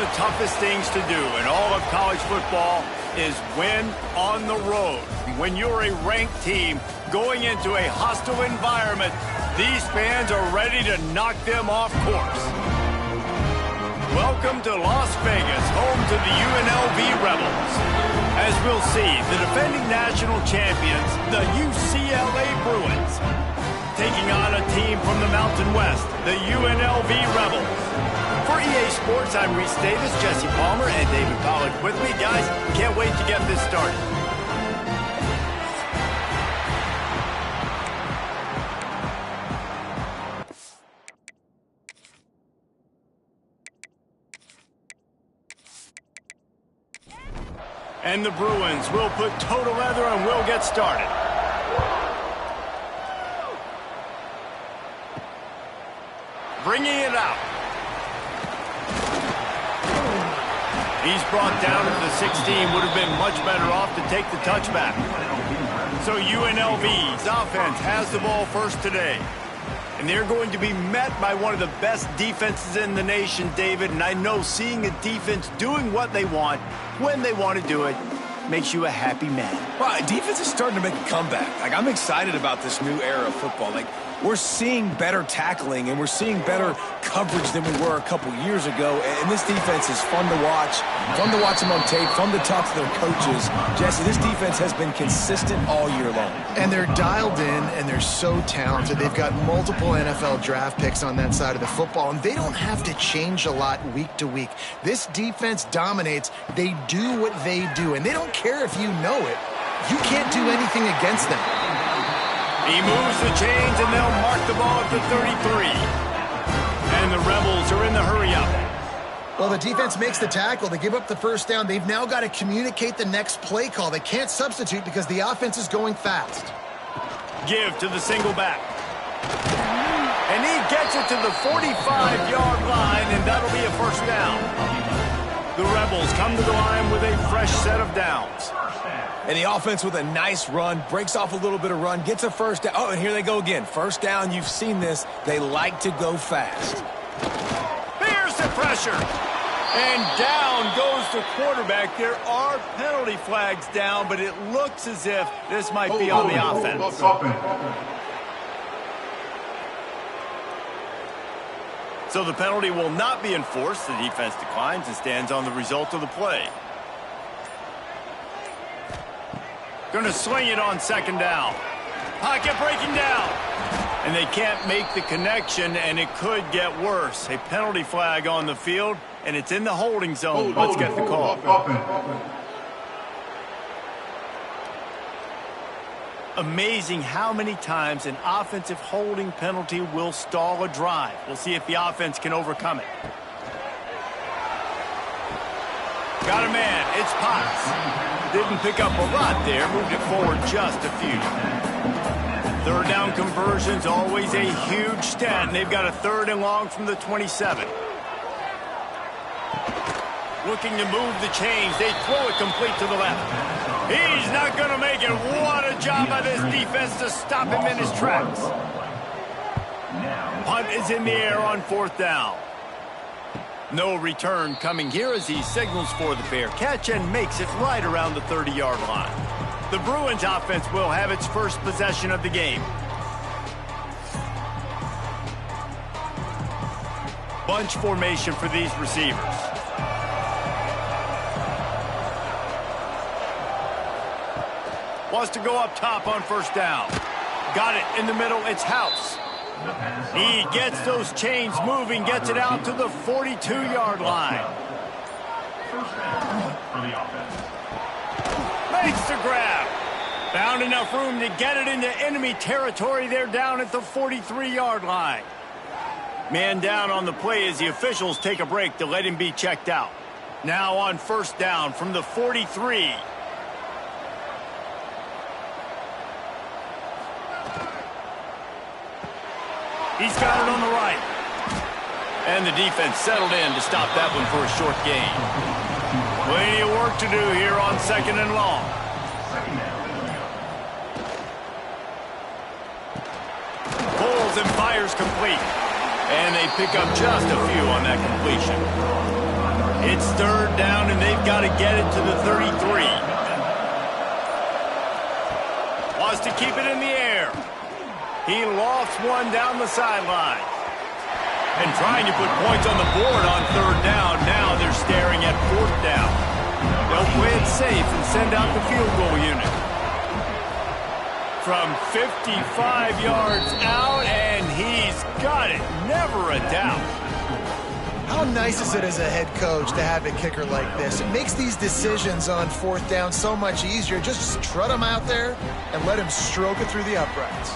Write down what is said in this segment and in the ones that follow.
the toughest things to do in all of college football is win on the road. When you're a ranked team going into a hostile environment, these fans are ready to knock them off course. Welcome to Las Vegas, home to the UNLV Rebels. As we'll see, the defending national champions, the UCLA Bruins, taking on a team from the Mountain West, the UNLV Rebels. For EA Sports, I'm Reese Davis, Jesse Palmer, and David Pollack with me. Guys, can't wait to get this started. And the Bruins will put toe to leather and we'll get started. Bringing it out. He's brought down to the 16. Would have been much better off to take the touchback. So UNLV's offense has the ball first today. And they're going to be met by one of the best defenses in the nation, David. And I know seeing a defense doing what they want, when they want to do it, makes you a happy man. Well, defense is starting to make a comeback. I'm excited about this new era of football. We're seeing better tackling, and we're seeing better coverage than we were a couple years ago. And this defense is fun to watch them on tape, fun to talk to their coaches. Jesse, this defense has been consistent all year long. And they're dialed in, and they're so talented. They've got multiple NFL draft picks on that side of the football, and they don't have to change a lot week to week. This defense dominates. They do what they do, and they don't care if you know it. You can't do anything against them. He moves the chains, and they'll mark the ball at the 33. And the Rebels are in the hurry-up. Well, the defense makes the tackle. They give up the first down. They've now got to communicate the next play call. They can't substitute because the offense is going fast. Give to the single back. And he gets it to the 45-yard line, and that'll be a first down. The Rebels come to the line with a fresh set of downs. And the offense with a nice run, breaks off a little bit of run, gets a first down. Oh, and here they go again. First down, you've seen this. They like to go fast. There's the pressure. And down goes the quarterback. There are penalty flags down, but it looks as if this might be on the offense. So the penalty will not be enforced. The defense declines and stands on the result of the play. Going to swing it on second down. Pocket breaking down. And they can't make the connection, and it could get worse. A penalty flag on the field, and it's in the holding zone. Let's get the call. Amazing how many times an offensive holding penalty will stall a drive. We'll see if the offense can overcome it. Got a man. It's Potts. Didn't pick up a lot there. Moved it forward just a few. Third down conversion's always a huge stat, and they've got a third and long from the 27. Looking to move the chains. They throw it complete to the left. He's not going to make it. What a job by this defense to stop him in his tracks. Punt is in the air on fourth down. No return coming here as he signals for the fair catch and makes it right around the 30-yard line. The Bruins offense will have its first possession of the game. Bunch formation for these receivers. Wants to go up top on first down. Got it in the middle. It's House. He gets those chains moving, gets it out to the 42-yard line. Makes the grab. Found enough room to get it into enemy territory. They're down at the 43-yard line. Man down on the play as the officials take a break to let him be checked out. Now on first down from the 43. He's got it on the right. And the defense settled in to stop that one for a short gain. Plenty of work to do here on second and long. Pulls and fires complete. And they pick up just a few on that completion. It's third down, and they've got to get it to the 33. Wants to keep it in the air. He lofts one down the sideline. And trying to put points on the board on third down. Now they're staring at fourth down. They'll play it safe and send out the field goal unit. From 55 yards out, and he's got it. Never a doubt. How nice is it as a head coach to have a kicker like this? It makes these decisions on fourth down so much easier. Just strut him out there and let him stroke it through the uprights.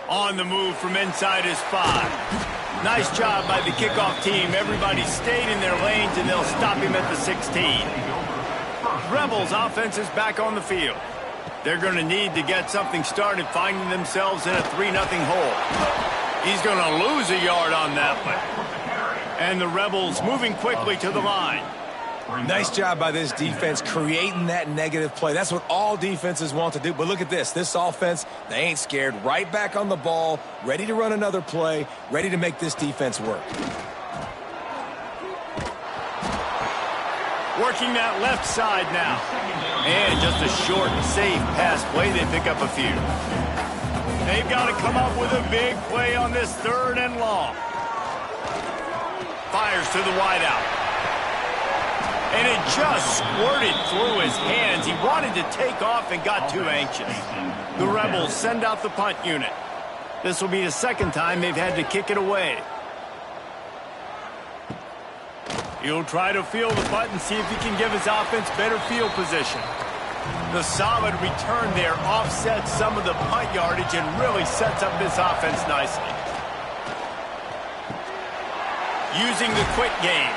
On the move from inside his 5. Nice job by the kickoff team. Everybody stayed in their lanes, and they'll stop him at the 16. Rebels offense is back on the field. They're going to need to get something started, finding themselves in a 3-0 hole. He's going to lose a yard on that one. And the Rebels moving quickly to the line. Nice job by this defense creating that negative play. That's what all defenses want to do. But look at this. This offense, they ain't scared. Right back on the ball, ready to run another play, ready to make this defense work. Working that left side now. And just a short, safe pass play. They pick up a few. They've got to come up with a big play on this third and long. Fires to the wideout. And it just squirted through his hands. He wanted to take off and got too anxious. The Rebels send out the punt unit. This will be the second time they've had to kick it away. He'll try to field the punt and see if he can give his offense better field position. The solid return there offsets some of the punt yardage and really sets up this offense nicely. Using the quick game.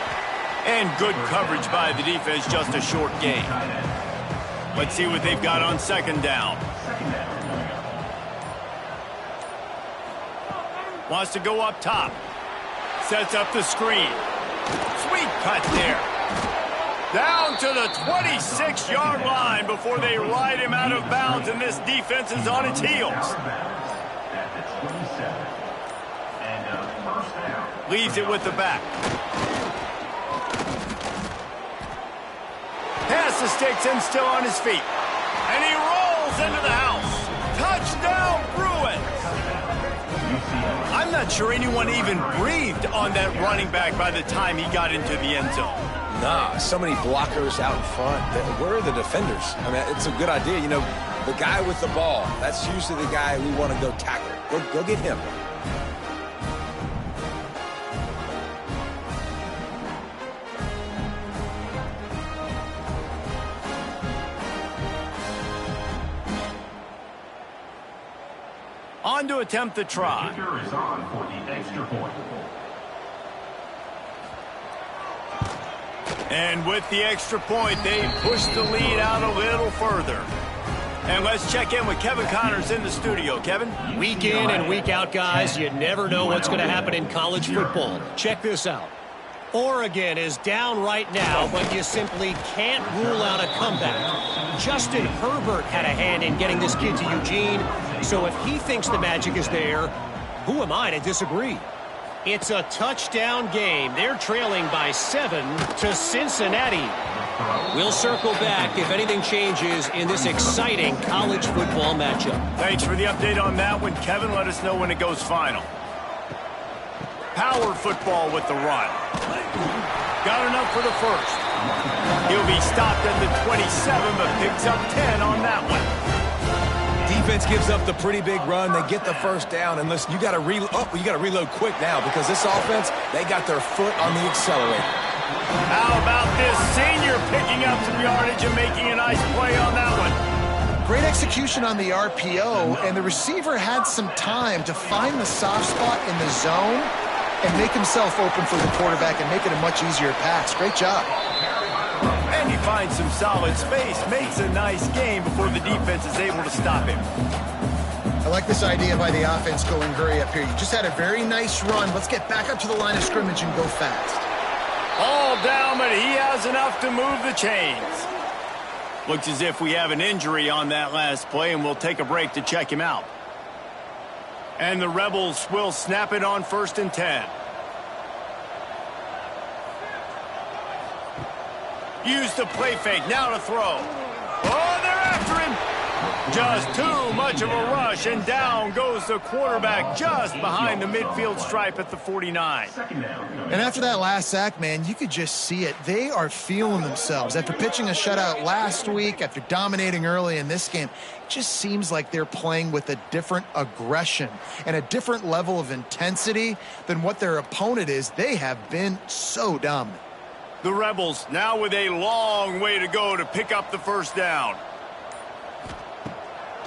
And good coverage by the defense, just a short gain. Let's see what they've got on second down. Wants to go up top. Sets up the screen. Sweet cut there. Down to the 26-yard line before they ride him out of bounds, and this defense is on its heels. Leaves it with the back. Pass the sticks and still on his feet. And he rolls into the house. Touchdown, Bruins! I'm not sure anyone even breathed on that running back by the time he got into the end zone. Nah, so many blockers out in front. Where are the defenders? I mean, it's a good idea. You know, the guy with the ball, that's usually the guy we want to go tackle. Go get him. On to attempt the try. Is on for the extra point. And with the extra point, they push the lead out a little further. And let's check in with Kevin Connors in the studio. Kevin? Week in and week out, guys, you never know what's going to happen in college football. Check this out. Oregon is down right now, but you simply can't rule out a comeback. Justin Herbert had a hand in getting this kid to Eugene, so if he thinks the magic is there, who am I to disagree? It's a touchdown game. They're trailing by 7 to Cincinnati. We'll circle back if anything changes in this exciting college football matchup. Thanks for the update on that one, Kevin. Let us know when it goes final. Power football with the run. Got enough for the first. He'll be stopped at the 27, but picks up 10 on that one. Defense gives up the pretty big run. They get the first down, and listen, you got to reload quick now because this offense, they got their foot on the accelerator. How about this senior picking up some yardage and making a nice play on that one? Great execution on the RPO, and the receiver had some time to find the soft spot in the zone and make himself open for the quarterback and make it a much easier pass. Great job. And he finds some solid space, makes a nice game before the defense is able to stop him. I like this idea by the offense going hurry up here. You just had a very nice run. Let's get back up to the line of scrimmage and go fast. All down, but he has enough to move the chains. Looks as if we have an injury on that last play, and we'll take a break to check him out. And the Rebels will snap it on 1st and 10. Use the play fake, now to throw. Oh, they're after him. Just too much of a rush, and down goes the quarterback just behind the midfield stripe at the 49. And after that last sack, man, you could just see it. They are feeling themselves. After pitching a shutout last week, after dominating early in this game, it just seems like they're playing with a different aggression and a different level of intensity than what their opponent is. They have been so dominant. The Rebels now with a long way to go to pick up the 1st down.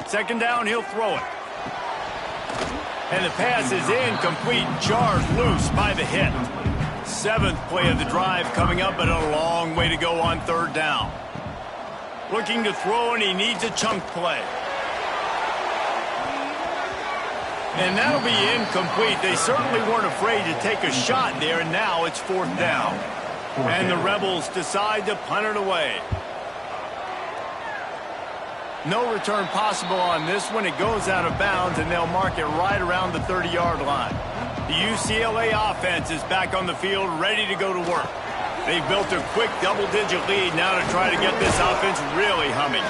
2nd down, he'll throw it. And the pass is incomplete, jarred loose by the hit. 7th play of the drive coming up, but a long way to go on 3rd down. Looking to throw, and he needs a chunk play. And that'll be incomplete. They certainly weren't afraid to take a shot there, and now it's 4th down. And the Rebels decide to punt it away. No return possible on this one. It goes out of bounds, and they'll mark it right around the 30-yard line. The UCLA offense is back on the field, ready to go to work. They've built a quick double-digit lead now to try to get this offense really humming.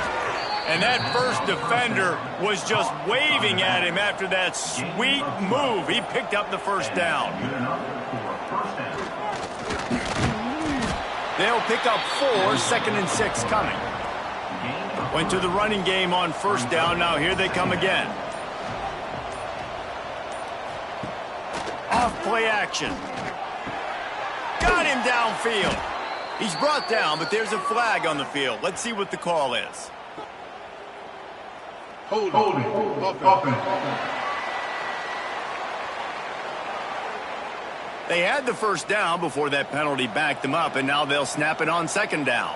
And that first defender was just waving at him after that sweet move. He picked up the 1st down. They'll pick up 4, 2nd and 6 coming. Went to the running game on 1st down. Now here they come again. Off play action. Got him downfield. He's brought down, but there's a flag on the field. Let's see what the call is. Holding. They had the 1st down before that penalty backed them up, and now they'll snap it on 2nd down.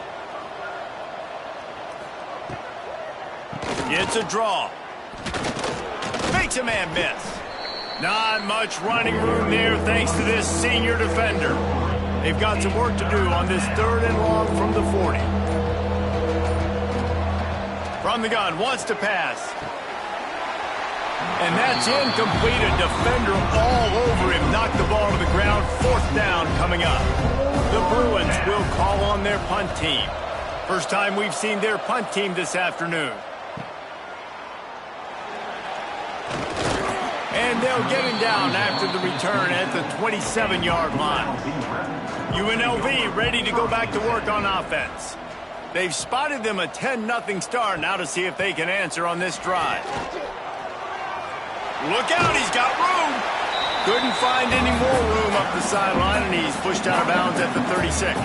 It's a draw. Makes a man miss. Not much running room there thanks to this senior defender. They've got some work to do on this 3rd and long from the 40. From the gun, wants to pass. And that's incomplete. A defender all over him. Knocked the ball to the ground. 4th down coming up. The Bruins will call on their punt team. First time we've seen their punt team this afternoon. And they'll get him down after the return at the 27-yard line. UNLV ready to go back to work on offense. They've spotted them a 10-0 start. Now to see if they can answer on this drive. Look out, he's got room. Couldn't find any more room up the sideline, and he's pushed out of bounds at the 36.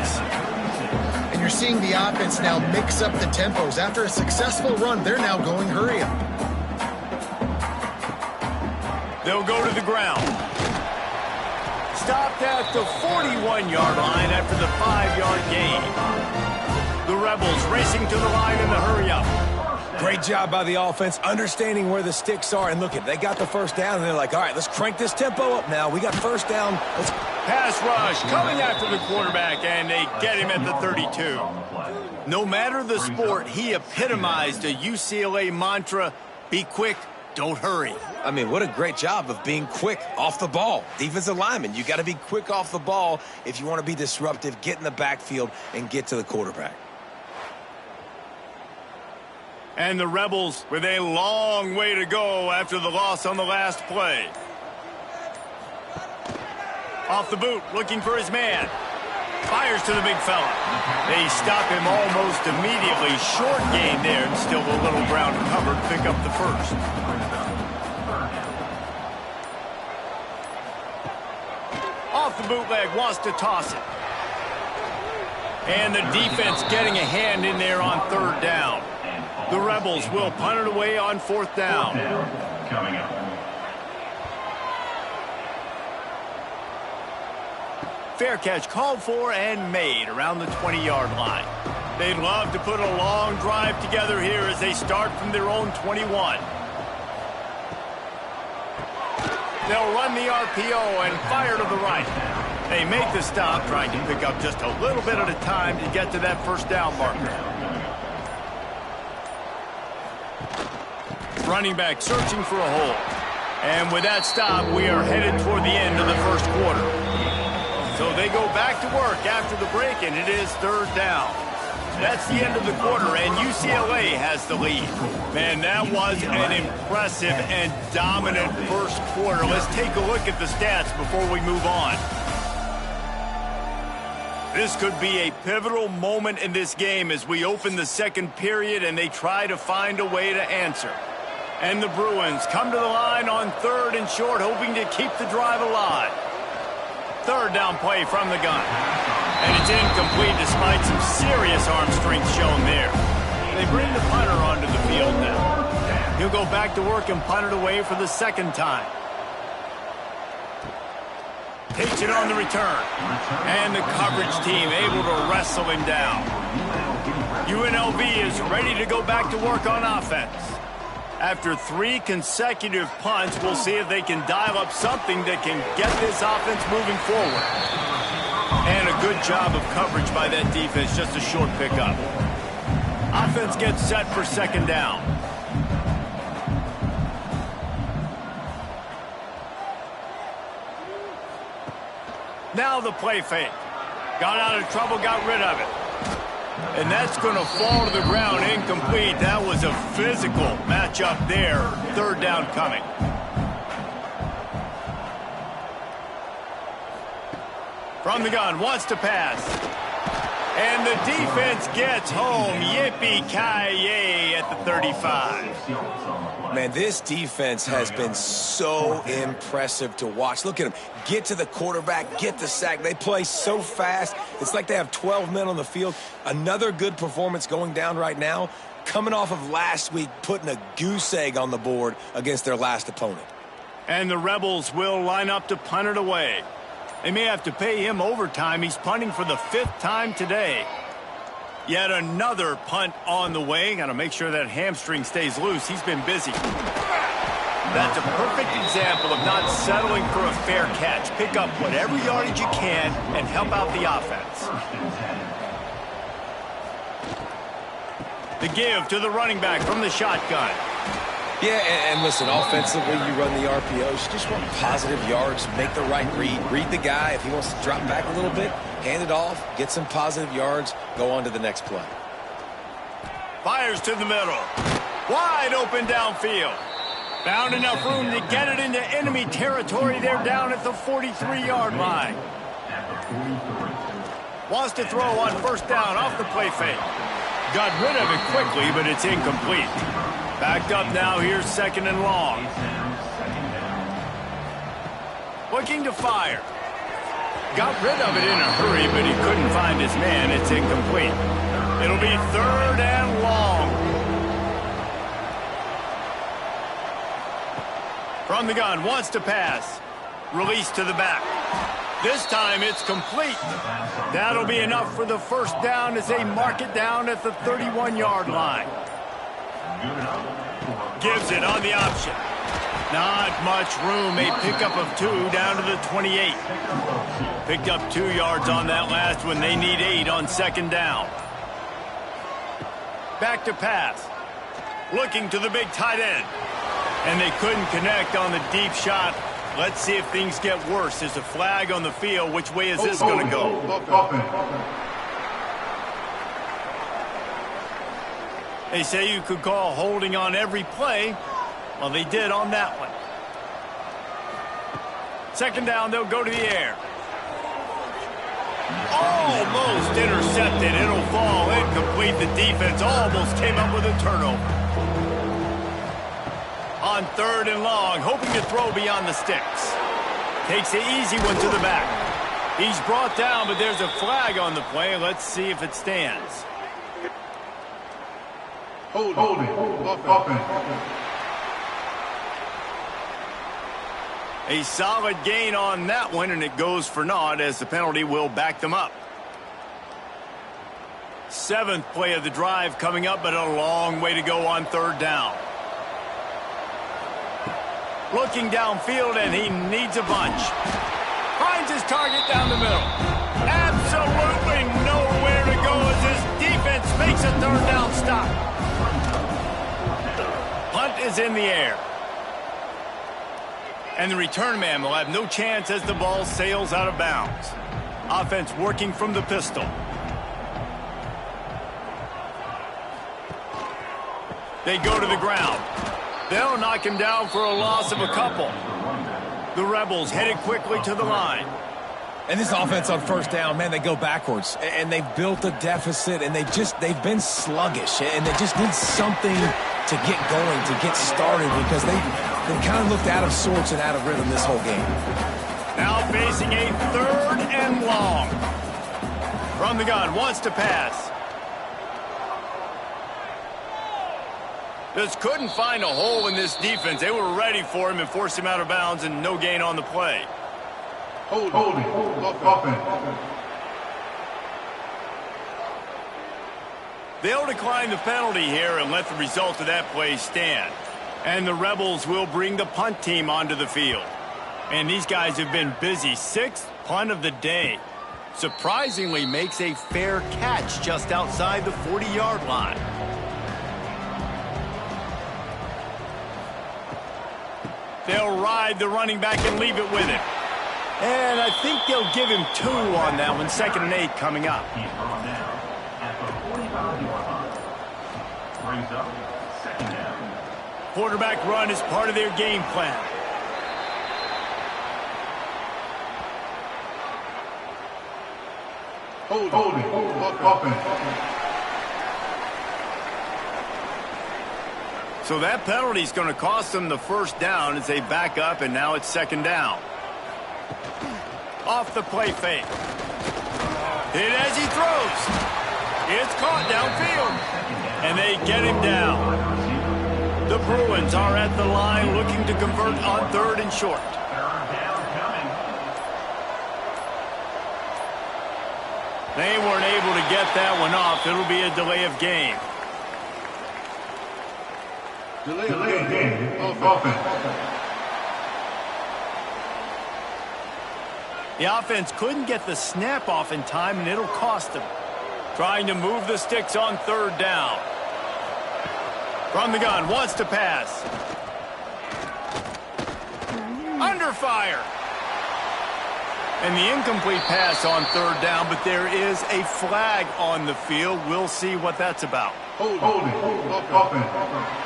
And you're seeing the offense now mix up the tempos. After a successful run, they're now going hurry up. They'll go to the ground. Stopped at the 41-yard line after the 5-yard gain. The Rebels racing to the line in the hurry up. Great job by the offense, understanding where the sticks are. And look, they got the 1st down, and they're like, all right, let's crank this tempo up now. We got 1st down. Let's... Pass rush coming after the quarterback, and they get him at the 32. No matter the sport, he epitomized a UCLA mantra, be quick, don't hurry. I mean, what a great job of being quick off the ball. Defensive lineman, you got to be quick off the ball if you want to be disruptive, get in the backfield, and get to the quarterback. And the Rebels with a long way to go after the loss on the last play. Off the boot, looking for his man. Fires to the big fella. They stop him almost immediately. Short gain there, and still a little ground covered. Pick up the 1st. Off the bootleg, wants to toss it. And the defense getting a hand in there on 3rd down. The Rebels will punt it away on 4th down. Coming up. Fair catch called for and made around the 20-yard line. They'd love to put a long drive together here as they start from their own 21. They'll run the RPO and fire to the right. They make the stop, trying to pick up just a little bit at a time to get to that 1st down marker. Running back searching for a hole. And with that stop, we are headed toward the end of the first quarter. So they go back to work after the break, and it is third down. That's the end of the quarter, and UCLA has the lead. Man, that was an impressive and dominant first quarter. Let's take a look at the stats before we move on. This could be a pivotal moment in this game as we open the second period and they try to find a way to answer. And the Bruins come to the line on third and short, hoping to keep the drive alive. Third down play from the gun. And it's incomplete despite some serious arm strength shown there. They bring the punter onto the field now. He'll go back to work and punt it away for the second time. Takes it on the return. And the coverage team able to wrestle him down. UNLV is ready to go back to work on offense. After 3 consecutive punts, we'll see if they can dial up something that can get this offense moving forward. And a good job of coverage by that defense, just a short pickup. Offense gets set for second down. Now the play fake. Got out of trouble, got rid of it. And that's going to fall to the ground incomplete. That was a physical matchup there. Third down coming. From the gun, wants to pass. And the defense gets home. Yippee-ki-yay at the 35. Man, this defense has been so impressive to watch. Look at them. Get to the quarterback, get the sack. They play so fast. It's like they have 12 men on the field. Another good performance going down right now. Coming off of last week, putting a goose egg on the board against their last opponent. And the Rebels will line up to punt it away. They may have to pay him overtime. He's punting for the 5th time today. Yet another punt on the way. Got to make sure that hamstring stays loose. He's been busy. That's a perfect example of not settling for a fair catch. Pick up whatever yardage you can and help out the offense. The give to the running back from the shotgun. Yeah, and listen, offensively, you run the RPOs. You just want positive yards, make the right read. Read the guy. If he wants to drop back a little bit, hand it off, get some positive yards, go on to the next play. Fires to the middle. Wide open downfield. Found enough room to get it into enemy territory. They're down at the 43-yard line. Wants to throw on first down off the play fake. Got rid of it quickly, but it's incomplete. Backed up now, here's second and long. Looking to fire. Got rid of it in a hurry, but he couldn't find his man. It's incomplete. It'll be third and long. From the gun, wants to pass. Release to the back. This time it's complete. That'll be enough for the first down as they mark it down at the 31-yard line. Gives it on the option. Not much room. A pickup of 2 down to the 28. Picked up 2 yards on that last one. They need 8 on second down. Back to pass. Looking to the big tight end. And they couldn't connect on the deep shot. Let's see if things get worse. There's a flag on the field. Which way is this going to go? They say you could call holding on every play. Well, they did on that one. Second down, they'll go to the air. Almost intercepted. It'll fall incomplete. The defense almost came up with a turnover. On third and long, hoping to throw beyond the sticks. Takes the easy one to the back. He's brought down, but there's a flag on the play. Let's see if it stands. Holding. A solid gain on that one, and it goes for naught as the penalty will back them up. 7th play of the drive coming up, but a long way to go on third down. Looking downfield, and he needs a bunch. Finds his target down the middle. Absolutely nowhere to go as his defense makes a third down stop. Punt is in the air. And the return man will have no chance as the ball sails out of bounds. Offense working from the pistol. They go to the ground. They'll knock him down for a loss of a couple. The Rebels headed quickly to the line. And this offense on first down, man, they go backwards. And they've built a deficit, and they've been sluggish. And they just need something to get going, to get started, because they've kind of looked out of sorts and out of rhythm this whole game. Now facing a 3rd and long. From the gun, wants to pass. Just couldn't find a hole in this defense. They were ready for him and forced him out of bounds, and no gain on the play. Holding. Offense. They'll decline the penalty here and let the result of that play stand. And the Rebels will bring the punt team onto the field. And these guys have been busy. 6th punt of the day. Surprisingly makes a fair catch just outside the 40-yard line. They'll ride the running back and leave it with him. And I think they'll give him 2 on that one. 2nd and 8 coming up. He's brought down at the 45-yard line. Brings up 2nd down. Quarterback run is part of their game plan. Holding. Offense. So that penalty is going to cost them the 1st down as they back up, and now it's 2nd down. Off the play fake. Hit as he throws. It's caught downfield. And they get him down. The Bruins are at the line looking to convert on 3rd and short. They weren't able to get that one off. It'll be a delay of game. Delay of game. Offense. The offense couldn't get the snap off in time, and it'll cost them. Trying to move the sticks on 3rd down. From the gun, wants to pass. Under fire. And the incomplete pass on 3rd down, but there is a flag on the field. We'll see what that's about. Holding. Offense.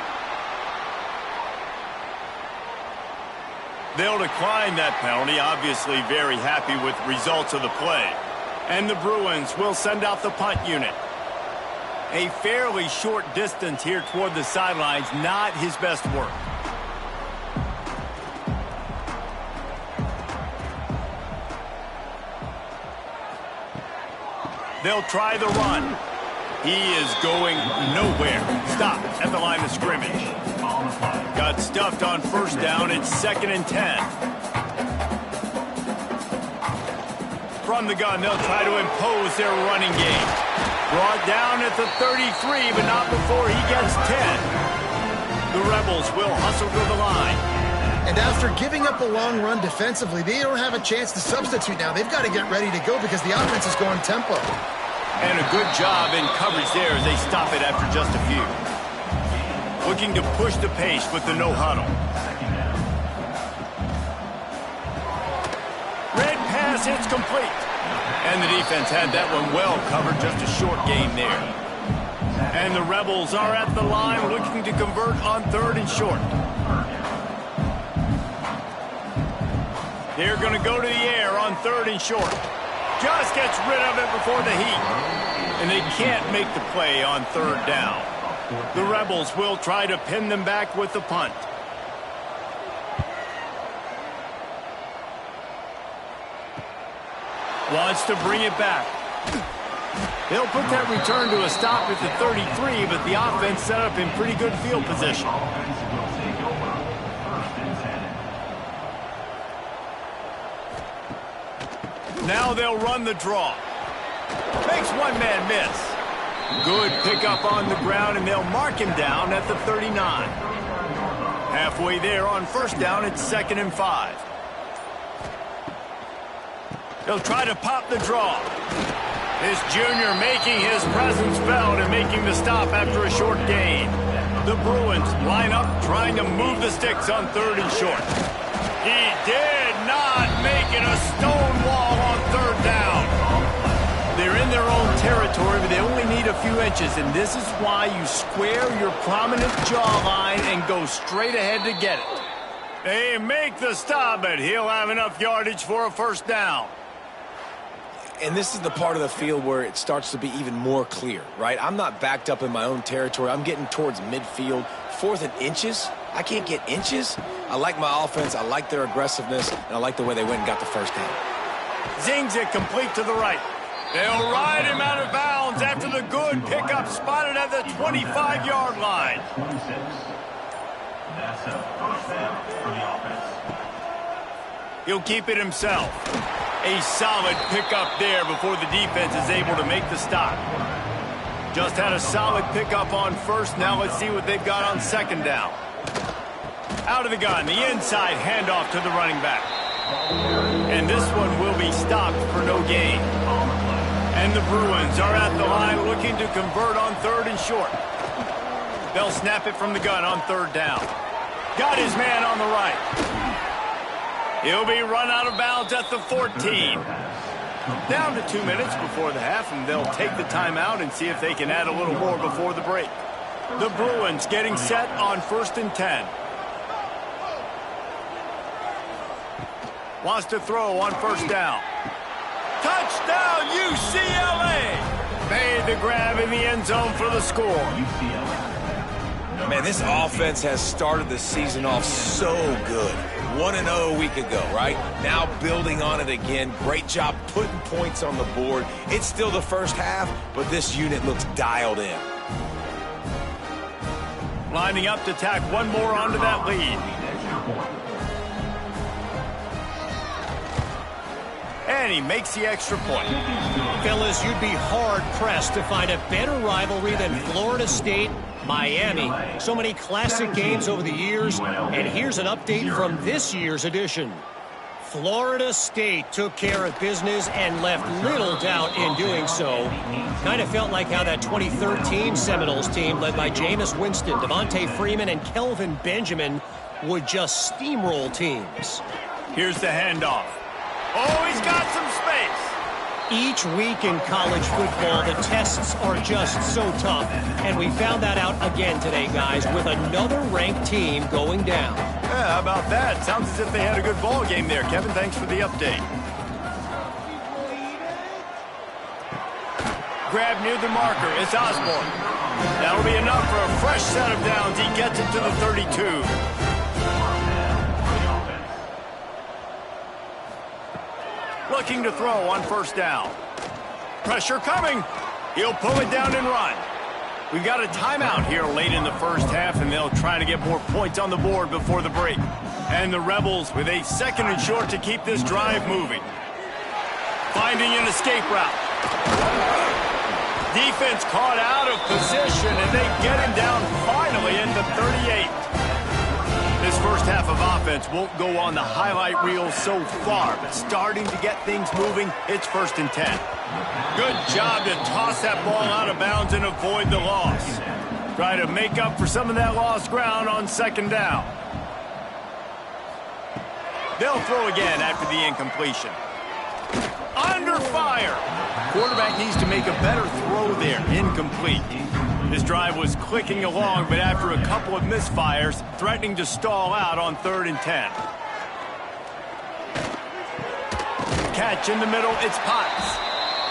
They'll decline that penalty, obviously very happy with the results of the play. And the Bruins will send out the punt unit. A fairly short distance here toward the sidelines, not his best work. They'll try the run. He is going nowhere. Stop at the line of scrimmage. Got stuffed on 1st down. It's 2nd and 10. From the gun, they'll try to impose their running game. Brought down at the 33, but not before he gets 10. The Rebels will hustle to the line. And after giving up a long run defensively, they don't have a chance to substitute now. They've got to get ready to go because the offense is going tempo. And a good job in coverage there as they stop it after just a few. Looking to push the pace with the no huddle. Red pass, it's complete. And the defense had that one well covered, just a short gain there. And the Rebels are at the line looking to convert on 3rd and short. They're going to go to the air on 3rd and short. Just gets rid of it before the heat. And they can't make the play on 3rd down. The Rebels will try to pin them back with the punt. Wants to bring it back. They'll put that return to a stop at the 33, but the offense set up in pretty good field position. Now they'll run the draw. Makes one man miss. Good pickup on the ground, and they'll mark him down at the 39. Halfway there on 1st down, it's 2nd and 5. They'll try to pop the draw. This junior making his presence felt and making the stop after a short gain. The Bruins line up trying to move the sticks on 3rd and short. He did not make it a stone wall on third down. They're in their own territory, but they only need a few inches, and this is why you square your prominent jawline and go straight ahead to get it. They make the stop, but he'll have enough yardage for a first down. And this is the part of the field where it starts to be even more clear, right? I'm not backed up in my own territory. I'm getting towards midfield. 4th and inches? I can't get inches? I like my offense. I like their aggressiveness, and I like the way they went and got the first down. Zings it complete to the right. They'll ride him out of bounds after the good pickup spotted at the 25-yard line. 26. That's a first down for the offense. He'll keep it himself. A solid pickup there before the defense is able to make the stop. Just had a solid pickup on first. Now let's see what they've got on second down. Out of the gun, the inside handoff to the running back. And this one will be stopped for no gain. And the Bruins are at the line looking to convert on third and short. They'll snap it from the gun on third down. Got his man on the right. He'll be run out of bounds at the 14. Down to 2 minutes before the half, and they'll take the timeout and see if they can add a little more before the break. The Bruins getting set on 1st and 10. Wants to throw on first down. Touchdown, UCLA! Made the grab in the end zone for the score. Man, this offense has started the season off so good. 1-0 a week ago, right? Now building on it again. Great job putting points on the board. It's still the first half, but this unit looks dialed in. Lining up to tack one more onto that lead. And he makes the extra point. Fellas, you'd be hard-pressed to find a better rivalry than Florida State, Miami. So many classic games over the years, and here's an update from this year's edition. Florida State took care of business and left little doubt in doing so. Kind of felt like how that 2013 Seminoles team, led by Jameis Winston, Devontae Freeman, and Kelvin Benjamin, would just steamroll teams. Here's the handoff. Oh, he's got some space. Each week in college football, the tests are just so tough, and we found that out again today, guys, with another ranked team going down. Yeah, how about that? Sounds as if they had a good ball game there. Kevin, thanks for the update. Grab near the marker. It's Osborne. That'll be enough for a fresh set of downs. He gets it to the 32. Looking to throw on first down. Pressure coming. He'll pull it down and run. We've got a timeout here late in the first half, and they'll try to get more points on the board before the break. And the Rebels with a 2nd and short to keep this drive moving. Finding an escape route. Defense caught out of position, and they get him down finally into 38. This first half of offense won't go on the highlight reel so far, but starting to get things moving, it's 1st and 10. Good job to toss that ball out of bounds and avoid the loss. Try to make up for some of that lost ground on 2nd down. They'll throw again after the incompletion. Under fire. Quarterback needs to make a better throw there. Incomplete. This drive was clicking along, but after a couple of misfires, threatening to stall out on 3rd and 10. Catch in the middle, it's Potts.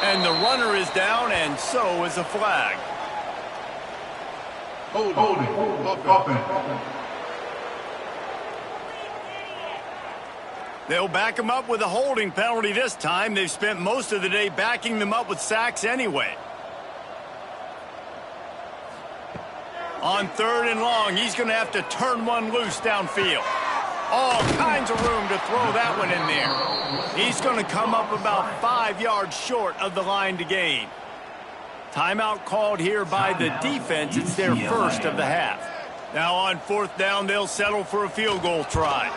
And the runner is down, and so is a flag. Holding. Offense. They'll back him up with a holding penalty this time. They've spent most of the day backing them up with sacks anyway. On 3rd and long, he's going to have to turn one loose downfield. All kinds of room to throw that one in there. He's going to come up about 5 yards short of the line to gain. Timeout called here by the defense. It's their first of the half. Now on 4th down, they'll settle for a field goal try.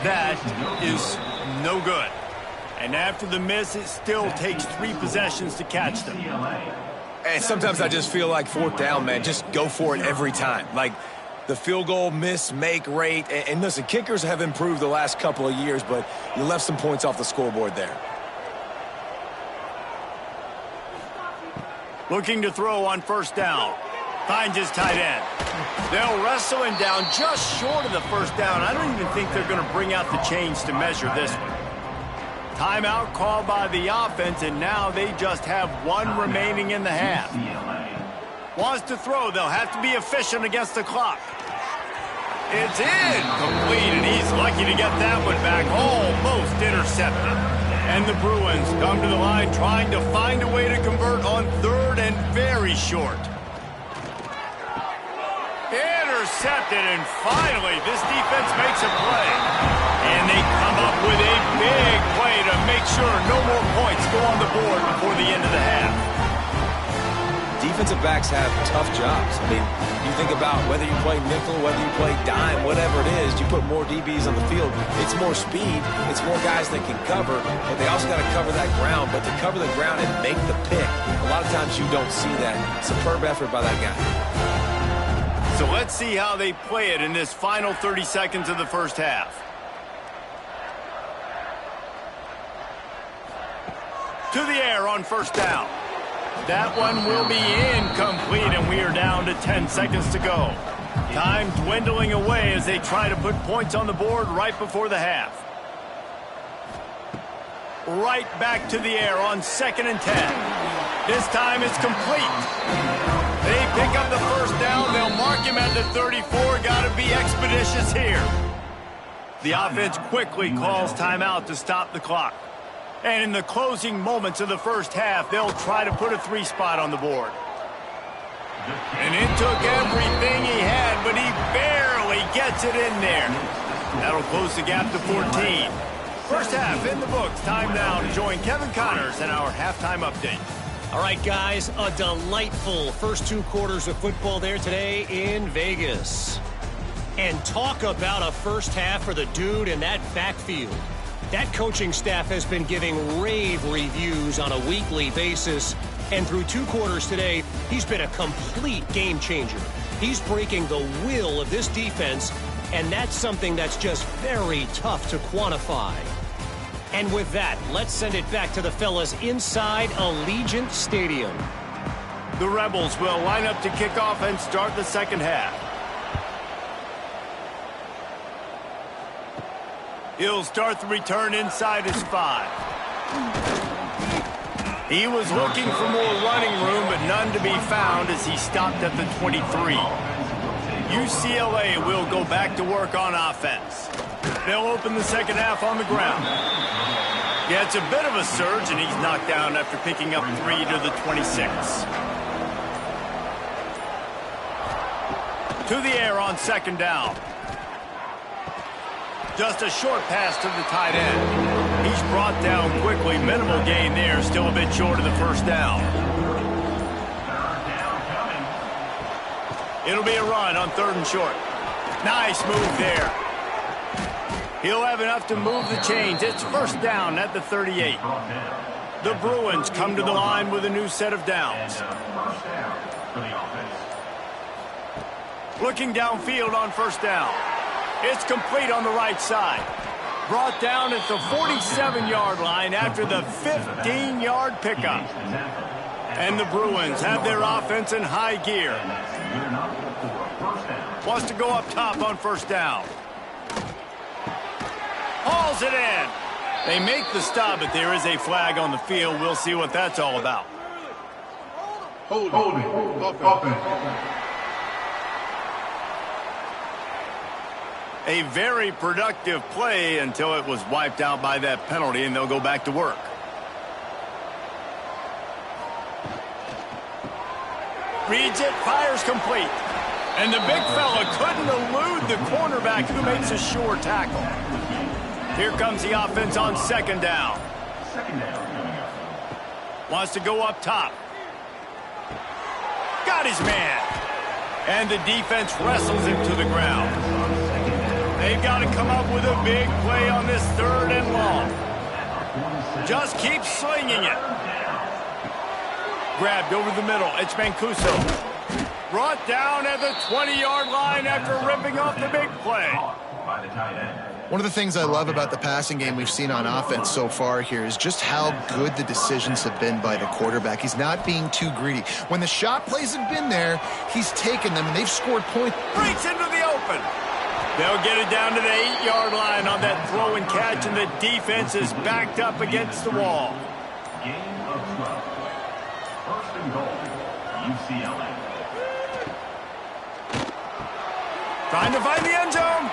That is no good. And after the miss, it still takes 3 possessions to catch them. And sometimes I just feel like 4th down, man, just go for it every time. Like, the field goal miss-make rate. And listen, kickers have improved the last couple of years, but you left some points off the scoreboard there. Looking to throw on first down. Finds his tight end. They'll wrestle him down just short of the first down. I don't even think they're going to bring out the chains to measure this one. Timeout called by the offense, and now they just have one remaining in the half. Wants to throw. They'll have to be efficient against the clock. It's incomplete, and he's lucky to get that one back. Almost intercepted. And the Bruins come to the line trying to find a way to convert on third and very short. Intercepted, and finally this defense makes a play. And they come up with a big play to make sure no more points go on the board before the end of the half. Defensive backs have tough jobs. I mean, you think about whether you play nickel, whether you play dime, whatever it is, you put more DBs on the field. It's more speed. It's more guys that can cover, but they also got to cover that ground. But to cover the ground and make the pick, a lot of times you don't see that. Superb effort by that guy. So let's see how they play it in this final 30 seconds of the first half. To the air on first down. That one will be incomplete, and we are down to 10 seconds to go. Time dwindling away as they try to put points on the board right before the half. Right back to the air on 2nd and 10. This time it's complete. They pick up the first down. They'll mark him at the 34. Got to be expeditious here. The offense quickly calls timeout to stop the clock. And in the closing moments of the first half, they'll try to put a 3 spot on the board. And it took everything he had, but he barely gets it in there. That'll close the gap to 14. First half in the books. Time now to join Kevin Connors in our halftime update. All right, guys, a delightful first 2 quarters of football there today in Vegas. And talk about a first half for the dude in that backfield. That coaching staff has been giving rave reviews on a weekly basis. And through 2 quarters today, he's been a complete game changer. He's breaking the will of this defense, and that's something that's just very tough to quantify. And with that, let's send it back to the fellas inside Allegiant Stadium. The Rebels will line up to kick off and start the second half. He'll start the return inside his 5. He was looking for more running room, but none to be found as he stopped at the 23. UCLA will go back to work on offense. They'll open the second half on the ground. Yeah, it's a bit of a surge, and he's knocked down after picking up 3 to the 26. To the air on second down. Just a short pass to the tight end. He's brought down quickly. Minimal gain there. Still a bit short of the first down. It'll be a run on 3rd and short. Nice move there. He'll have enough to move the chains. It's first down at the 38. The Bruins come to the line with a new set of downs. Looking downfield on first down. It's complete on the right side. Brought down at the 47-yard line after the 15-yard pickup. And the Bruins have their offense in high gear. Wants to go up top on first down. Hauls it in. They make the stop, but there is a flag on the field. We'll see what that's all about. Holding. Offense. A very productive play until it was wiped out by that penalty, and they'll go back to work. Reads it, fires complete. And the big fella couldn't elude the cornerback who makes a sure tackle. Here comes the offense on second down. Wants to go up top. Got his man. And the defense wrestles him to the ground. They've got to come up with a big play on this 3rd and long. Just keep slinging it. Grabbed over the middle. It's Mancuso. Brought down at the 20-yard line after ripping off the big play. By the tight end. One of the things I love about the passing game we've seen on offense so far here is just how good the decisions have been by the quarterback. He's not being too greedy. When the shot plays have been there, he's taken them, and they've scored points. Breaks into the open. They'll get it down to the 8-yard line on that throw and catch, and the defense is backed up against the wall. Game of 12. First and goal, UCLA. Trying to find the end zone.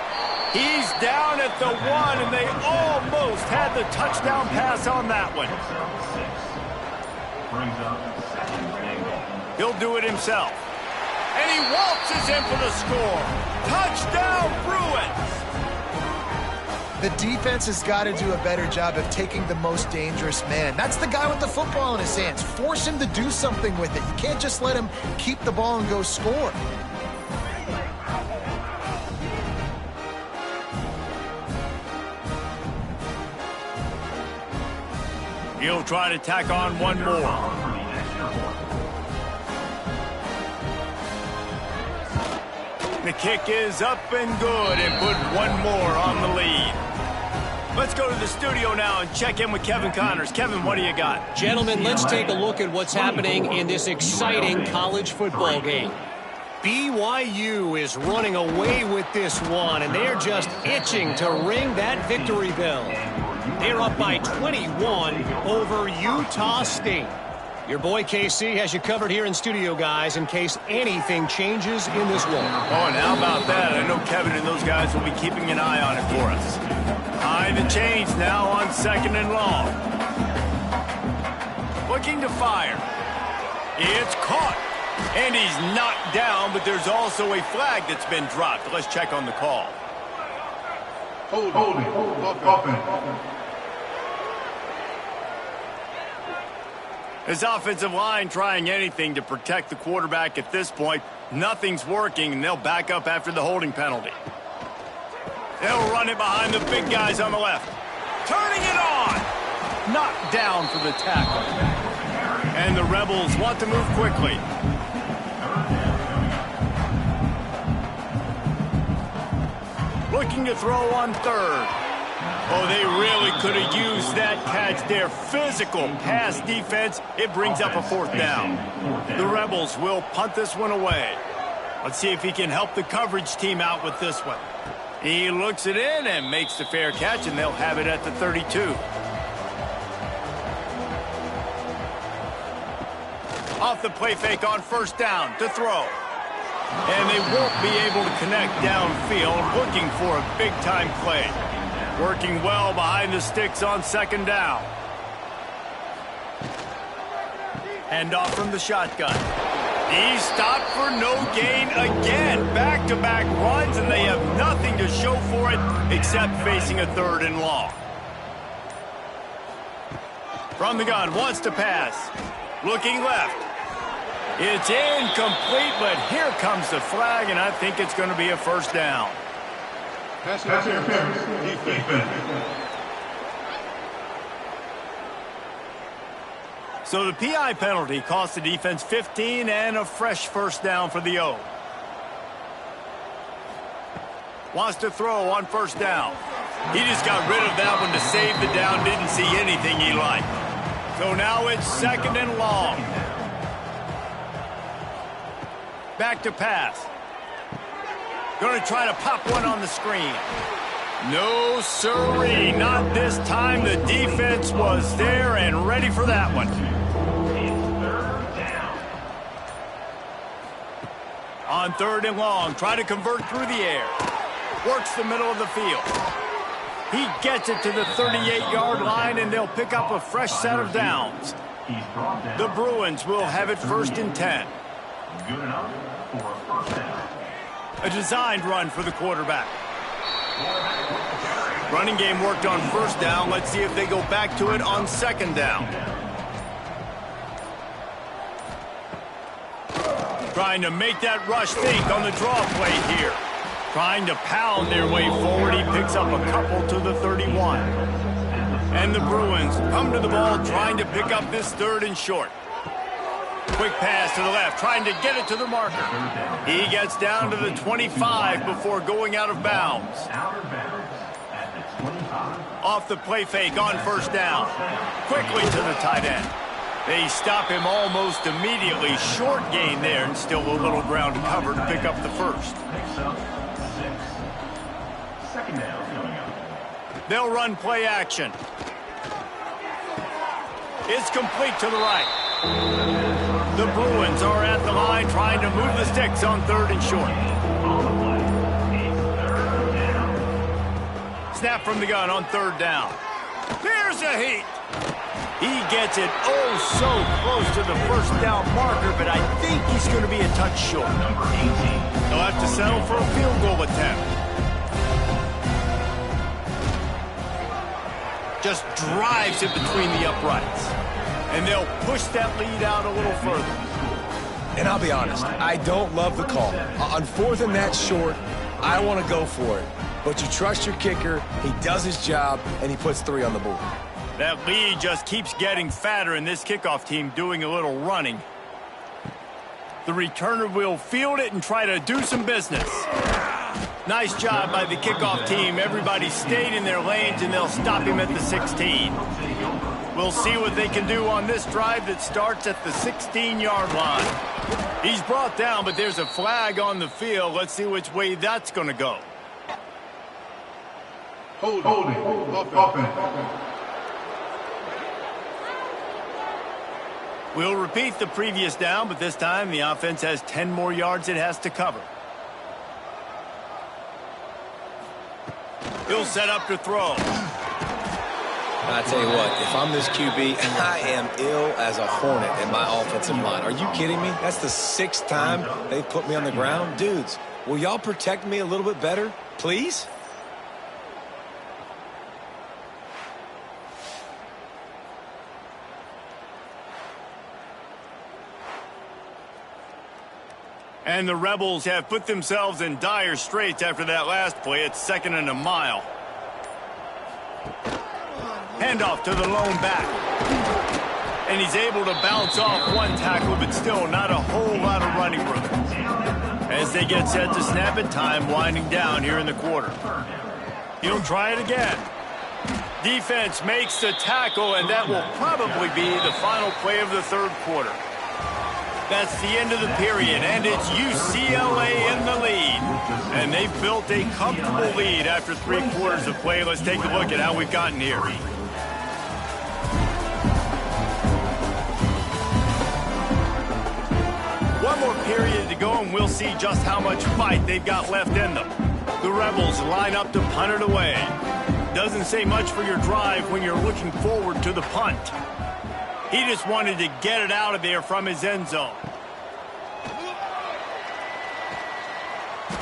He's down at the 1, and they almost had the touchdown pass on that one. Brings up second and goal. He'll do it himself. And he waltzes in for the score. Touchdown, Bruins! The defense has got to do a better job of taking the most dangerous man. That's the guy with the football in his hands. Force him to do something with it. You can't just let him keep the ball and go score. He'll try to tack on one more. The kick is up and good and put one more on the lead. Let's go to the studio now and check in with Kevin Connors. Kevin, what do you got? Gentlemen, let's take a look at what's happening in this exciting college football game. BYU is running away with this one, and they're just itching to ring that victory bell. They're up by 21 over Utah State. Your boy KC has you covered here in studio, guys, in case anything changes in this one. Oh, and how about that? I know Kevin and those guys will be keeping an eye on it for us. Behind the chains now on second and long. Looking to fire. It's caught. And he's knocked down, but there's also a flag that's been dropped. Let's check on the call. Holding. Offense. His offensive line trying anything to protect the quarterback at this point. Nothing's working, and they'll back up after the holding penalty. They'll run it behind the big guys on the left. Turning it on. Knocked down for the tackle. And the Rebels want to move quickly. Looking to throw on third. Oh, they really could have used that catch there. Physical pass defense. It brings up a fourth down. The Rebels will punt this one away. Let's see if he can help the coverage team out with this one. He looks it in and makes the fair catch, and they'll have it at the 32. Off the play fake on first down to throw. And they won't be able to connect downfield, looking for a big-time play. Working well behind the sticks on second down. Hand off from the shotgun. He's stopped for no gain again. Back-to-back runs, and they have nothing to show for it except facing a third and long. From the gun, wants to pass. Looking left. It's incomplete, but here comes the flag, and I think it's going to be a first down. Pass interference. Defense. So the PI penalty cost the defense 15 and a fresh first down for the O. Wants to throw on first down. He just got rid of that one to save the down. Didn't see anything he liked. So now it's second and long. Back to pass. Going to try to pop one on the screen. No, sirree. Not this time. The defense was there and ready for that one. On third and long, try to convert through the air. Works the middle of the field. He gets it to the 38-yard line, and they'll pick up a fresh set of downs. The Bruins will have it first and 10. Good enough for a first down. A designed run for the quarterback. Running game worked on first down. Let's see if they go back to it on second down. Trying to make that rush think on the draw play here. Trying to pound their way forward. He picks up a couple to the 31. And the Bruins come to the ball trying to pick up this third and short. Quick pass to the left, trying to get it to the marker. He gets down to the 25 before going out of bounds. Off the play fake on first down. Quickly to the tight end. They stop him almost immediately. Short gain there, and still a little ground to cover to pick up the first. They'll run play action. It's complete to the right. The Bruins are at the line trying to move the sticks on 3rd and short. Snap from the gun on 3rd down. Here's a heat. He gets it so close to the first down marker, but I think he's going to be a touch short. They'll have to settle for a field goal attempt. Just drives it between the uprights. And they'll push that lead out a little further. And I'll be honest, I don't love the call. On 4th and that short, I want to go for it. But you trust your kicker, he does his job, and he puts 3 on the board. That lead just keeps getting fatter, and this kickoff team doing a little running. The returner will field it and try to do some business. Nice job by the kickoff team. Everybody stayed in their lanes, and they'll stop him at the 16. We'll see what they can do on this drive that starts at the 16-yard line. He's brought down, but there's a flag on the field. Let's see which way that's going to go. Holding. Offense. We'll repeat the previous down, but this time the offense has 10 more yards it has to cover. He'll set up to throw. I tell you what, if I'm this QB, I am ill as a hornet in my offensive line. Are you kidding me? That's the 6th time they've put me on the ground. Dudes, will y'all protect me a little bit better, please? And the Rebels have put themselves in dire straits after that last play. It's 2nd and a mile. Handoff to the lone back. And he's able to bounce off one tackle, but still not a whole lot of running room. As they get set to snap it, time winding down here in the quarter. He'll try it again. Defense makes the tackle, and that will probably be the final play of the 3rd quarter. That's the end of the period, and it's UCLA in the lead. And they've built a comfortable lead after 3 quarters of play. Let's take a look at how we've gotten here. One more period to go, and we'll see just how much fight they've got left in them. The Rebels line up to punt it away. Doesn't say much for your drive when you're looking forward to the punt. He just wanted to get it out of there from his end zone.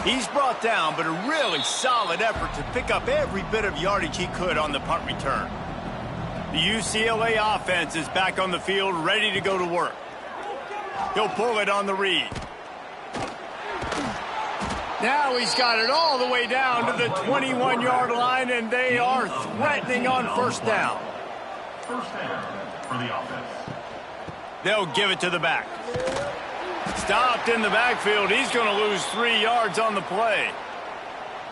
He's brought down, but a really solid effort to pick up every bit of yardage he could on the punt return. The UCLA offense is back on the field, ready to go to work. He'll pull it on the read. Now he's got it all the way down to the 21-yard line, and they are threatening on first down. First down for the offense. They'll give it to the back. Stopped in the backfield. He's going to lose 3 yards on the play.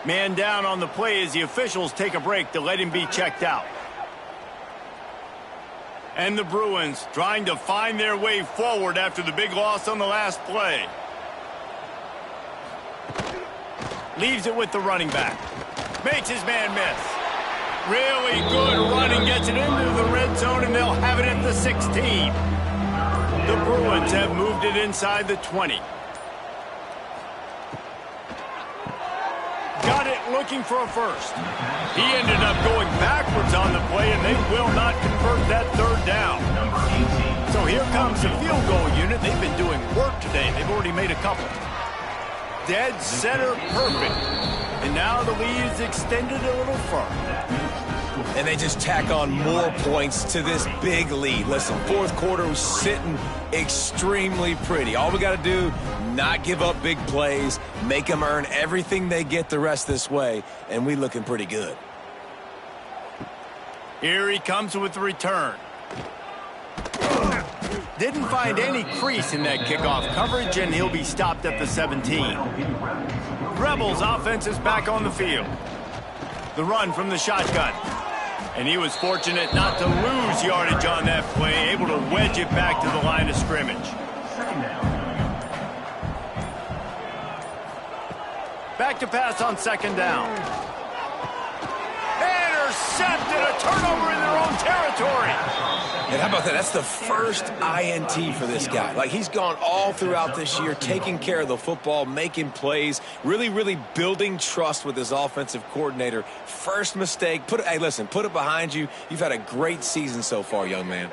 Man down on the play as the officials take a break to let him be checked out. And the Bruins trying to find their way forward after the big loss on the last play. Leaves it with the running back. Makes his man miss. Really good running. Gets it into the red zone, and they'll have it at the 16. The Bruins have moved it inside the 20. Got it looking for a first. He ended up going backwards on the play, and they will not convert that 3rd down. So here comes the field goal unit. They've been doing work today. They've already made a couple. Dead center perfect. And now the lead is extended a little further. And they just tack on more points to this big lead. Listen, 4th quarter was sitting extremely pretty. All we got to do, not give up big plays, make them earn everything they get the rest this way, and we looking pretty good. Here he comes with the return. didn't find any crease in that kickoff coverage, and he'll be stopped at the 17. Rebels offense is back on the field. The run from the shotgun. And he was fortunate not to lose yardage on that play, able to wedge it back to the line of scrimmage. Back to pass on second down. Intercepted, a turnover in their own territory. And how about that? That's the first INT for this guy. Like, he's gone all throughout this year, taking care of the football, making plays, really building trust with his offensive coordinator. First mistake. Hey, listen, put it behind you. You've had a great season so far, young man.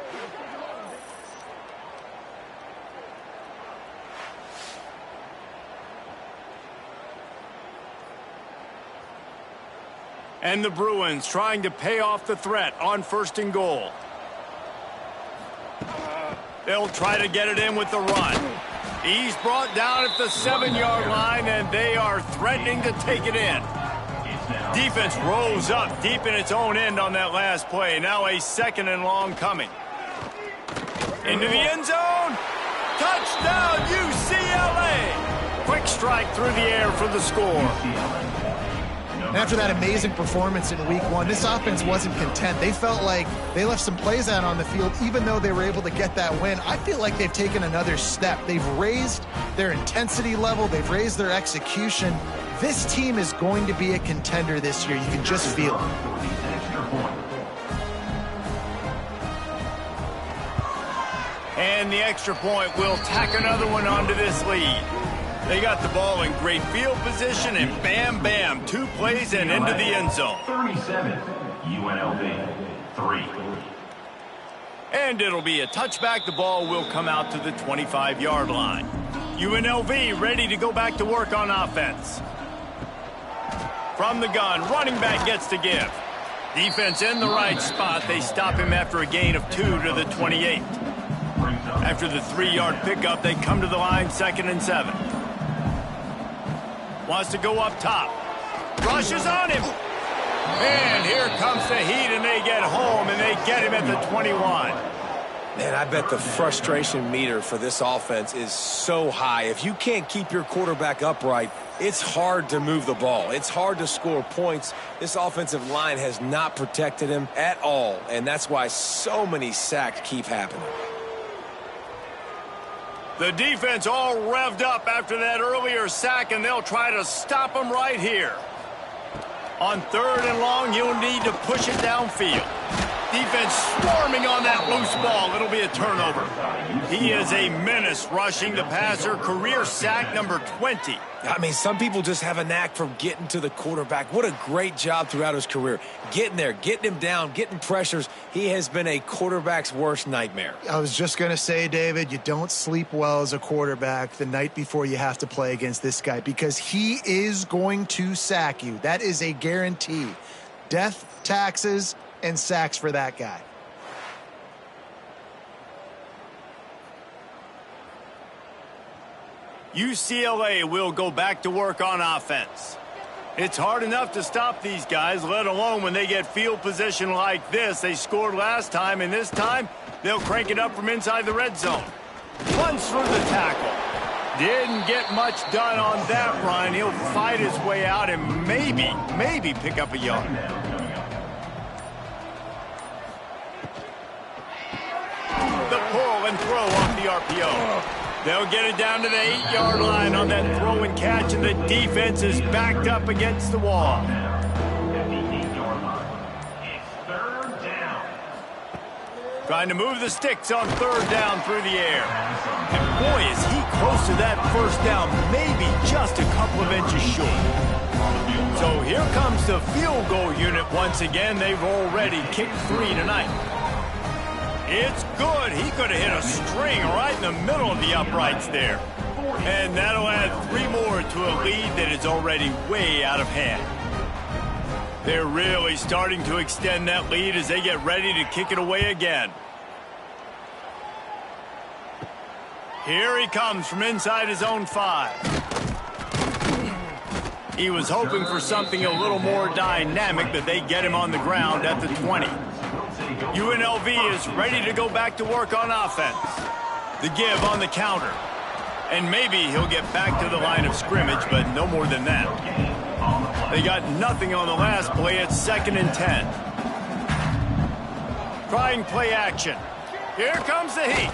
And the Bruins trying to pay off the threat on 1st and goal. They'll try to get it in with the run. He's brought down at the 7-yard line, and they are threatening to take it in. Defense rose up deep in its own end on that last play. Now a 2nd and long coming. Into the end zone. Touchdown, UCLA. Quick strike through the air for the score. After that amazing performance in week 1, this offense wasn't content. They felt like they left some plays out on the field, even though they were able to get that win. I feel like they've taken another step. They've raised their intensity level. They've raised their execution. This team is going to be a contender this year. You can just feel it. And the extra point will tack another one onto this lead. They got the ball in great field position, and bam, 2 plays and into the end zone. 37, UNLV, 3. And it'll be a touchback. The ball will come out to the 25-yard line. UNLV ready to go back to work on offense. From the gun, running back gets to give. Defense in the right spot. They stop him after a gain of 2 to the 28. After the 3-yard pickup, they come to the line 2nd and 7. Wants to go up top. Rushes on him. And here comes the heat, and they get home, and they get him at the 21. Man, I bet the frustration meter for this offense is so high. If you can't keep your quarterback upright, it's hard to move the ball. It's hard to score points. This offensive line has not protected him at all, and that's why so many sacks keep happening. The defense all revved up after that earlier sack, and they'll try to stop him right here. On 3rd and long, you'll need to push it downfield. Defense swarming on that loose ball. It'll be a turnover. He is a menace rushing the passer. Career sack number 20. I mean, some people just have a knack for getting to the quarterback. What a great job throughout his career. Getting there, getting him down, getting pressures. He has been a quarterback's worst nightmare. I was just going to say, David, you don't sleep well as a quarterback the night before you have to play against this guy, because he is going to sack you. That is a guarantee. Death, taxes, and sacks for that guy. UCLA will go back to work on offense. It's hard enough to stop these guys, let alone when they get field position like this. They scored last time, and this time they'll crank it up from inside the red zone. Runs through the tackle. Didn't get much done on that run. He'll fight his way out and maybe pick up a yard. The pull and throw off the RPO. They'll get it down to the 8-yard line on that throw and catch, and the defense is backed up against the wall. Trying to move the sticks on 3rd down through the air. And boy, is he close to that 1st down, maybe just a couple of inches short. So here comes the field goal unit once again. They've already kicked 3 tonight. It's good. He could have hit a string right in the middle of the uprights there. And that'll add 3 more to a lead that is already way out of hand. They're really starting to extend that lead as they get ready to kick it away again. Here he comes from inside his own 5. He was hoping for something a little more dynamic, but they get him on the ground at the 20. UNLV is ready to go back to work on offense. The give on the counter. And maybe he'll get back to the line of scrimmage, but no more than that. They got nothing on the last play. It's 2nd and 10. Trying play action. Here comes the heat.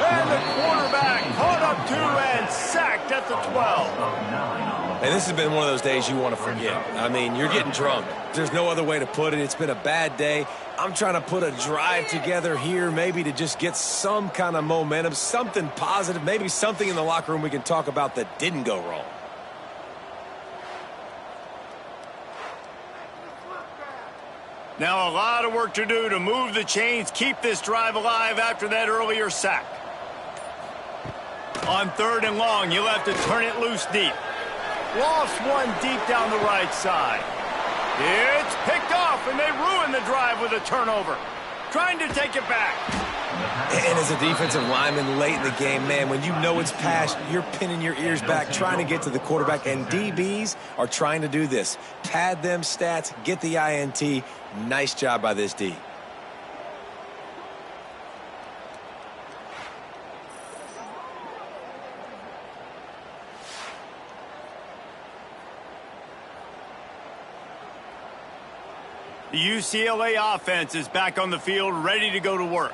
And the quarterback caught up to and sacked at the 12. And this has been one of those days you want to forget. I mean, you're getting drunk. There's no other way to put it. It's been a bad day. I'm trying to put a drive together here, maybe to just get some kind of momentum, something positive, maybe something in the locker room we can talk about that didn't go wrong. Now a lot of work to do to move the chains, keep this drive alive after that earlier sack. On 3rd and long, you'll have to turn it loose deep. Lost one deep down the right side. It's picked off, and they ruin the drive with a turnover. Trying to take it back. And as a defensive lineman late in the game, man, when you know it's past, you're pinning your ears back, trying to get to the quarterback, and DBs are trying to do this. Pad them stats, get the INT. Nice job by this D. The UCLA offense is back on the field, ready to go to work.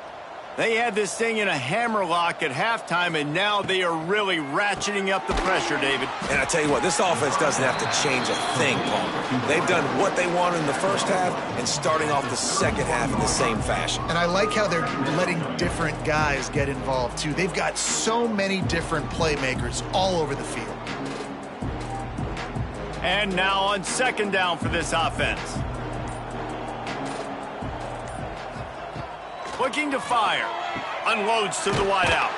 They had this thing in a hammerlock at halftime, and now they are really ratcheting up the pressure, David. And I tell you what, this offense doesn't have to change a thing, Palmer. They've done what they wanted in the first half and starting off the second half in the same fashion. And I like how they're letting different guys get involved, too. They've got so many different playmakers all over the field. And now on 2nd down for this offense. Looking to fire. Unloads to the wideout.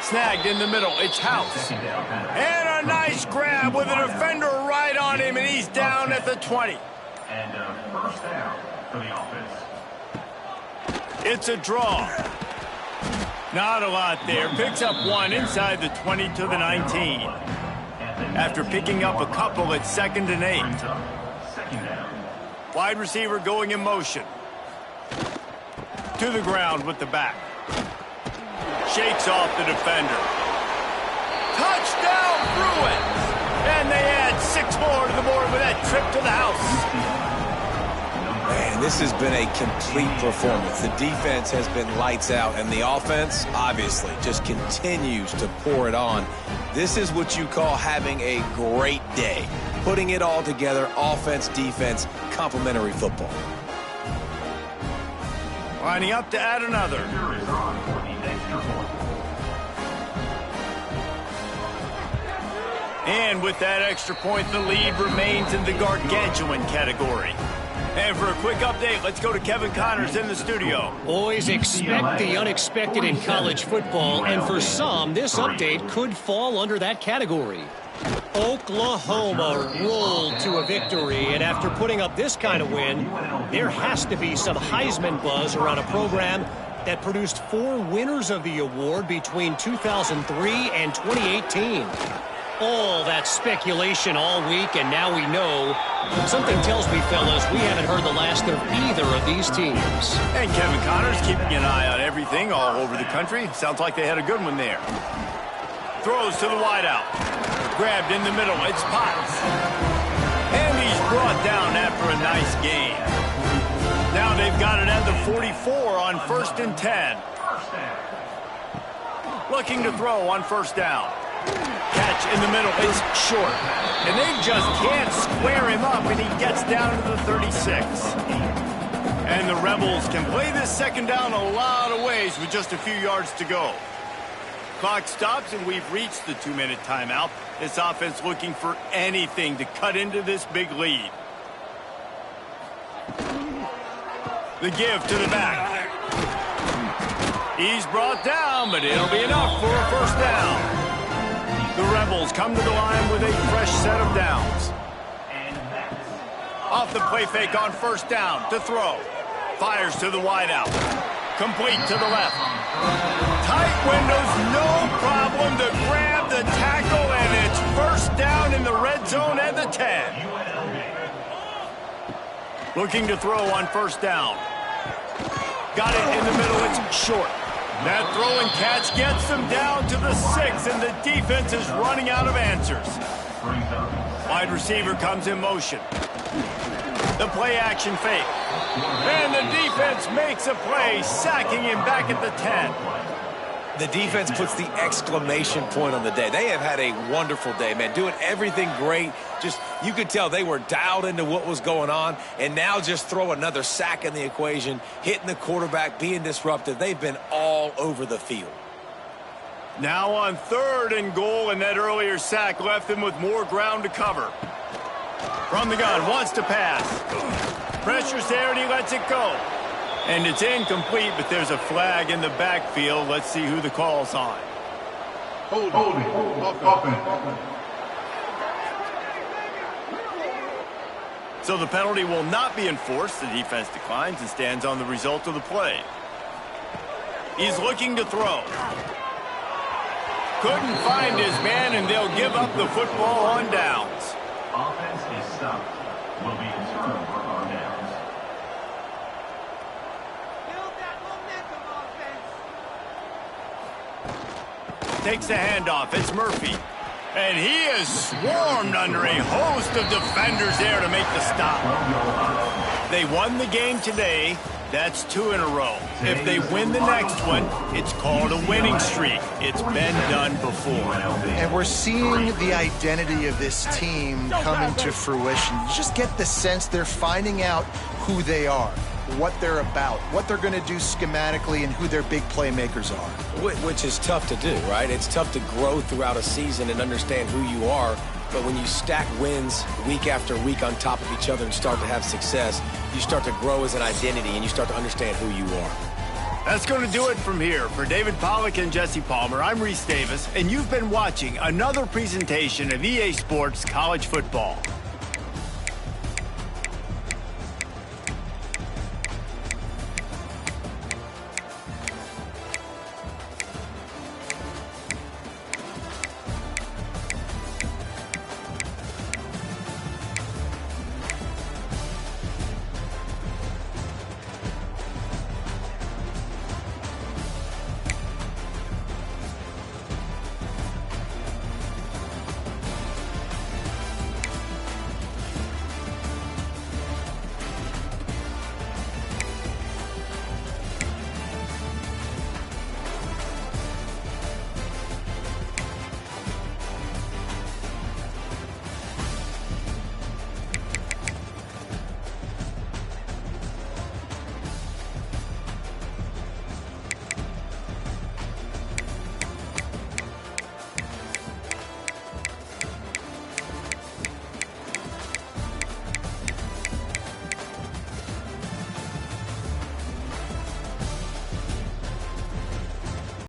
Snagged in the middle. It's House. And a nice grab with a defender right on him, and he's down at the 20. And a 1st down for the offense. It's a draw. Not a lot there. Picks up one inside the 20 to the 19. After picking up a couple, it's 2nd and 8. 2nd down. Wide receiver going in motion. To the ground with the back. Shakes off the defender. Touchdown Bruins! And they add 6 more to the board with that trip to the house. Man, this has been a complete performance. The defense has been lights out, and the offense, obviously, just continues to pour it on. This is what you call having a great day. Putting it all together, offense, defense, complementary football. Lining up to add another. And with that extra point, the lead remains in the gargantuan category. And for a quick update, let's go to Kevin Connors in the studio. Boys, expect the unexpected in college football, and for some, this update could fall under that category. Oklahoma rolled to a victory, and after putting up this kind of win, there has to be some Heisman buzz around a program that produced 4 winners of the award between 2003 and 2018. All that speculation all week, and now we know. Something tells me, fellas, we haven't heard the last of either of these teams. And Kevin Connors keeping an eye on everything all over the country. Sounds like they had a good one there. Throws to the wideout. Grabbed in the middle. It's Potts. And he's brought down after a nice gain. Now they've got it at the 44 on 1st and 10. Looking to throw on 1st down. Catch in the middle. It's short. And they just can't square him up, and he gets down to the 36. And the Rebels can play this 2nd down a lot of ways with just a few yards to go. Clock stops, and we've reached the 2-minute timeout. This offense looking for anything to cut into this big lead. The give to the back. He's brought down, but it'll be enough for a 1st down. The Rebels come to the line with a fresh set of downs. Off the play fake on 1st down to throw. Fires to the wideout. Complete to the left. Tight windows, no problem to grab the tackle, and it's 1st down in the red zone at the 10. Looking to throw on 1st down. Got it in the middle, it's short. That throw and catch gets them down to the 6, and the defense is running out of answers. Wide receiver comes in motion. The play action fake. And the defense makes a play, sacking him back at the 10. The defense puts the exclamation point on the day. They have had a wonderful day, man, doing everything great. Just, you could tell they were dialed into what was going on, and now just throw another sack in the equation, hitting the quarterback, being disruptive. They've been all over the field. Now on 3rd and goal, and that earlier sack left them with more ground to cover. From the gun, wants to pass. Pressure's there, and he lets it go. And it's incomplete, but there's a flag in the backfield. Let's see who the call's on. Holding. Offense. So the penalty will not be enforced. The defense declines and stands on the result of the play. He's looking to throw. Couldn't find his man, and they'll give up the football on downs. Offense is stopped. Will be returned for on downs. Takes the handoff. It's Murphy. And he is swarmed under a host of defenders there to make the stop. They won the game today. That's 2 in a row. If they win the next one, it's called a winning streak. It's been done before. And we're seeing the identity of this team coming to fruition. You just get the sense they're finding out who they are, what they're about, what they're going to do schematically, and who their big playmakers are. Which is tough to do, right? It's tough to grow throughout a season and understand who you are. But when you stack wins week after week on top of each other and start to have success, you start to grow as an identity and you start to understand who you are. That's going to do it from here. For David Pollack and Jesse Palmer, I'm Reese Davis, and you've been watching another presentation of EA Sports College Football.